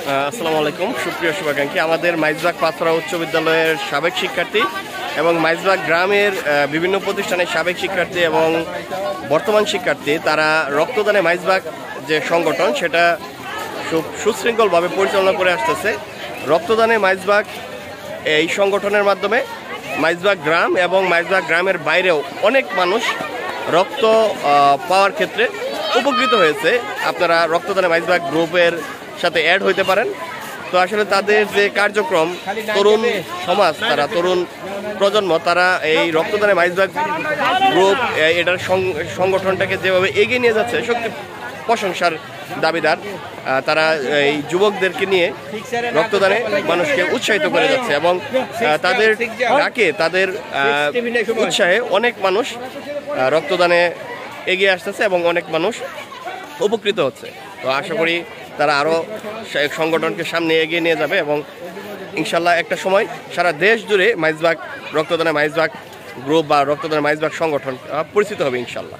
আসসালামু আলাইকুম সুপ্রিয় শুভাকাঙ্ক্ষী। আমাদের মাইজবাগ পাথরা উচ্চ বিদ্যালয়ের সাবেক শিক্ষার্থী এবং মাইজবাগ গ্রামের বিভিন্ন প্রতিষ্ঠানের সাবেক শিক্ষার্থী এবং বর্তমান শিক্ষার্থী তারা রক্তদানে মাইজবাগ যে সংগঠন সেটা খুব সুশৃঙ্খলভাবে পরিচালনা করে আসতেছে। রক্তদানে মাইজবাগ এই সংগঠনের মাধ্যমে মাইজবাগ গ্রাম এবং মাইজবাগ গ্রামের বাইরেও অনেক মানুষ রক্ত পাওয়ার ক্ষেত্রে উপকৃত হয়েছে। আপনারা রক্তদানে মাইজবাগ গ্রুপের সাথে অ্যাড হইতে পারেন। তো আসলে তাদের যে কার্যক্রম, তরুণ সমাজ, তারা তরুণ প্রজন্ম, তারা এই রক্তদানে মাইজবাগ গ্রুপ এটার সংগঠনটাকে যেভাবে এগিয়ে নিয়ে যাচ্ছে সত্যি প্রশংসার দাবিদার। তারা এই যুবকদেরকে নিয়ে রক্তদানে মানুষকে উৎসাহিত করে যাচ্ছে এবং তাদের ডাকে, তাদের উৎসাহে অনেক মানুষ রক্তদানে এগিয়ে আসতেছে এবং অনেক মানুষ উপকৃত হচ্ছে। তো আশা করি তারা আরও সংগঠনকে সামনে এগিয়ে নিয়ে যাবে এবং ইনশাল্লাহ একটা সময় সারা দেশ জুড়ে মাইজবাগ রক্তদানে মাইজবাগ গ্রুপ বা রক্তদানে মাইজবাগ সংগঠন পরিচিত হবে ইনশাল্লাহ।